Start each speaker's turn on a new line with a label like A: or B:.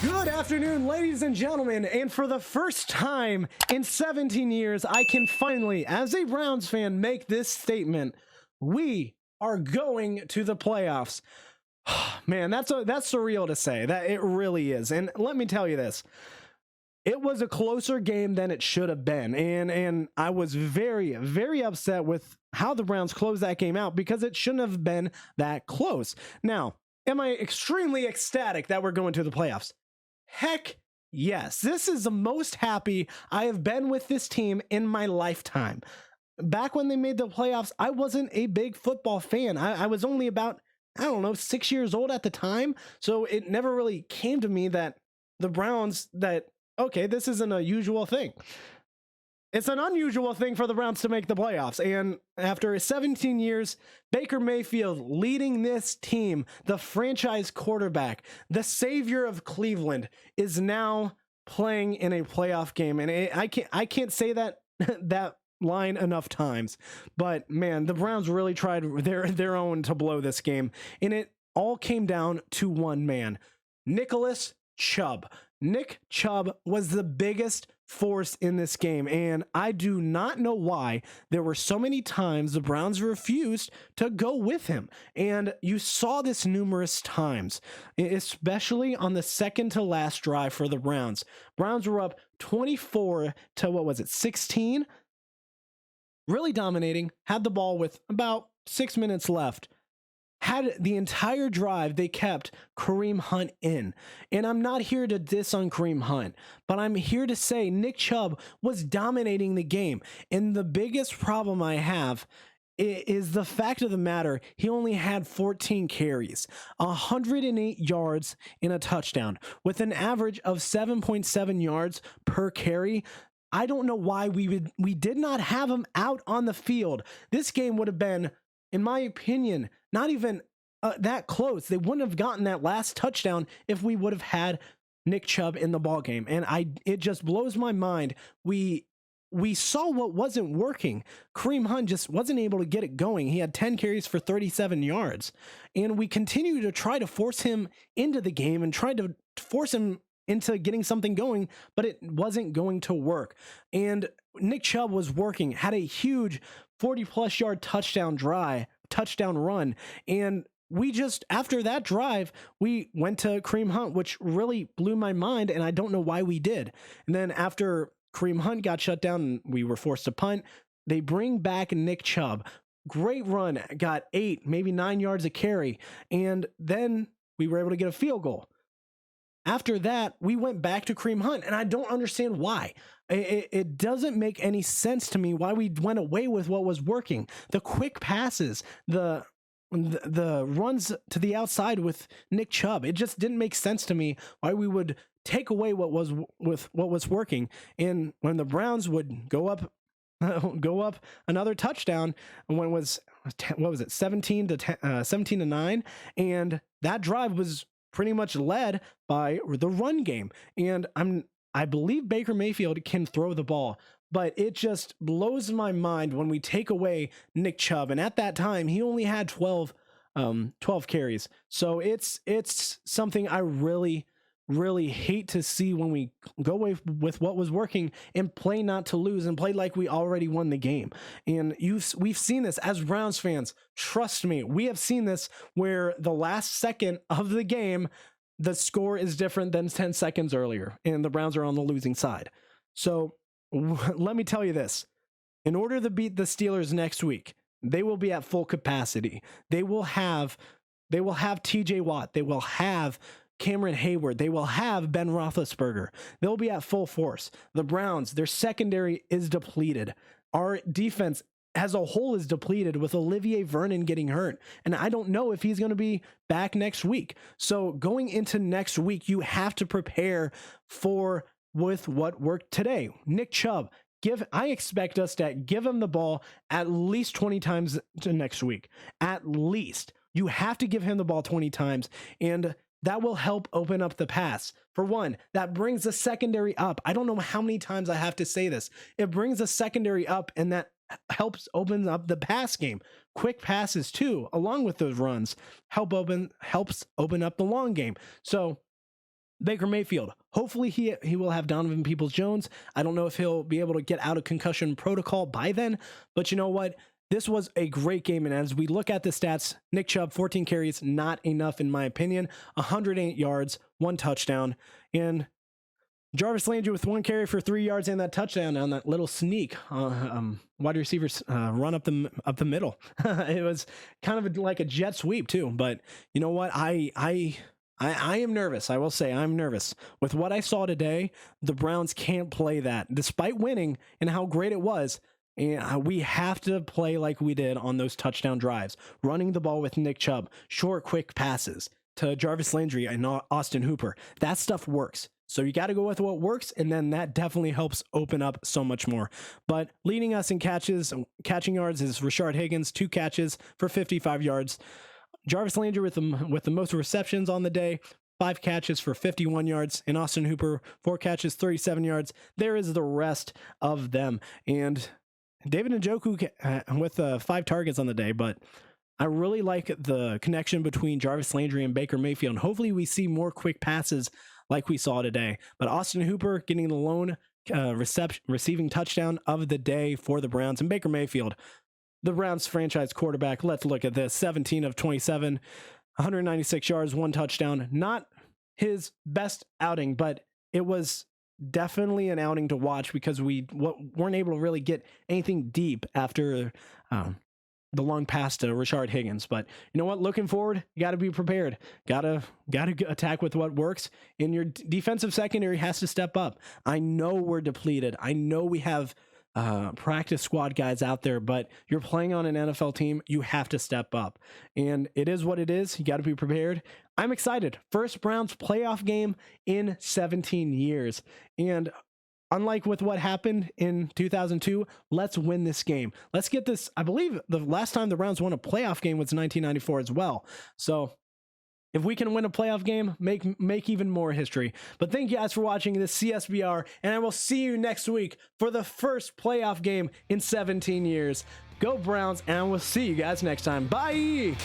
A: Good afternoon, ladies and gentlemen, and for the first time in 17 years, I can finally, as a Browns fan, make this statement. We are going to the playoffs. Man, that's surreal to say. That it really is. And let me tell you this. It was a closer game than it should have been. And I was very, very upset with how the Browns closed that game out because it shouldn't have been that close. Now, am I extremely ecstatic that we're going to the playoffs? Heck yes. This is the most happy I have been with this team in my lifetime. Back when they made the playoffs, I wasn't a big football fan. I was only about, 6 years old at the time. So it never really came to me that the Browns, okay, this isn't a usual thing. It's an unusual thing for the Browns to make the playoffs. And after 17 years, Baker Mayfield leading this team, the franchise quarterback, the savior of Cleveland, is now playing in a playoff game. And I can't say that that line enough times. But man, the Browns really tried their own to blow this game. And it all came down to one man, Nicholas Chubb. Nick Chubb was the biggest force in this game, and I do not know why there were so many times the Browns refused to go with him. And you saw this numerous times, especially on the second to last drive for the Browns. Browns were up 24 to 16? Really dominating, had the ball with about 6 minutes left. Had the entire drive, they kept Kareem Hunt in. And I'm not here to diss on Kareem Hunt, but I'm here to say Nick Chubb was dominating the game. And the biggest problem I have is the fact of the matter, he only had 14 carries, 108 yards in a touchdown, with an average of 7.7 yards per carry. I don't know why we did not have him out on the field. This game would have been, in my opinion, not even that close. They wouldn't have gotten that last touchdown if we would have had Nick Chubb in the ball game. And it just blows my mind. We saw what wasn't working. Kareem Hunt just wasn't able to get it going. He had 10 carries for 37 yards. And we continue to try to force him into the game and try to force him into getting something going, but it wasn't going to work. And Nick Chubb was working, had a huge 40-plus yard touchdown run. And we just, after that drive, we went to Kareem Hunt, which really blew my mind, and I don't know why we did. And then after Kareem Hunt got shut down and we were forced to punt, they bring back Nick Chubb. Great run, got 8, maybe 9 yards a carry, and then we were able to get a field goal. After that, we went back to Kareem Hunt, and I don't understand why. It doesn't make any sense to me why we went away with what was working. The quick passes, the runs to the outside with Nick Chubb. It just didn't make sense to me why we would take away what was working. And when the Browns would go up another touchdown, when it was 17 to 9, and that drive was pretty much led by the run game. And I believe Baker Mayfield can throw the ball, but it just blows my mind when we take away Nick Chubb. And at that time, he only had 12 carries. So it's something I really, really hate to see when we go away with what was working and play not to lose and play like we already won the game. And we've seen this as Browns fans. Trust me, we have seen this where the last second of the game, the score is different than 10 seconds earlier, and the Browns are on the losing side. So let me tell you this. In order to beat the Steelers next week, they will be at full capacity. They will have TJ Watt. They will have Cameron Hayward. They will have Ben Roethlisberger. They'll be at full force. The Browns, their secondary is depleted. Our defense as a whole is depleted with Olivier Vernon getting hurt. And I don't know if he's going to be back next week. So going into next week, you have to prepare with what worked today. Nick Chubb, I expect us to give him the ball at least 20 times to next week. At least. You have to give him the ball 20 times, and that will help open up the pass. For one, that brings the secondary up. I don't know how many times I have to say this. It brings the secondary up, and that helps open up the pass game. Quick passes too, along with those runs, helps open up the long game. So Baker Mayfield, hopefully he will have Donovan Peoples-Jones. I don't know if he'll be able to get out of concussion protocol by then, but you know what? This was a great game, and as we look at the stats, Nick Chubb, 14 carries, not enough in my opinion, 108 yards, 1 touchdown, and Jarvis Landry with 1 carry for 3 yards and that touchdown on that little sneak wide receivers run up the middle. It was kind of like a jet sweep too, but you know what? I am nervous. I will say I'm nervous. With what I saw today, the Browns can't play that. Despite winning and how great it was, and we have to play like we did on those touchdown drives. Running the ball with Nick Chubb, short, quick passes to Jarvis Landry and Austin Hooper. That stuff works. So you got to go with what works, and then that definitely helps open up so much more. But leading us in catching yards is Rashard Higgins, 2 catches for 55 yards. Jarvis Landry with the most receptions on the day, 5 catches for 51 yards, and Austin Hooper, 4 catches, 37 yards. There is the rest of them. And David Njoku with 5 targets on the day, but I really like the connection between Jarvis Landry and Baker Mayfield. And hopefully we see more quick passes like we saw today. But Austin Hooper getting the lone receiving touchdown of the day for the Browns, and Baker Mayfield, the Browns franchise quarterback. Let's look at this. 17 of 27, 196 yards, 1 touchdown. Not his best outing, but it was definitely an outing to watch because we weren't able to really get anything deep after the long pass to Rashard Higgins. But you know what? Looking forward, you got to be prepared. Got to attack with what works. And your defensive secondary has to step up. I know we're depleted. I know we have practice squad guys out there, but you're playing on an NFL team. You have to step up, and it is what it is. You got to be prepared. I'm excited. First Browns playoff game in 17 years. And unlike with what happened in 2002, let's win this game. Let's get this. I believe the last time the Browns won a playoff game was 1994 as well. So if we can win a playoff game, make even more history. But thank you guys for watching this CSBR, and I will see you next week for the first playoff game in 17 years. Go Browns, and we'll see you guys next time. Bye!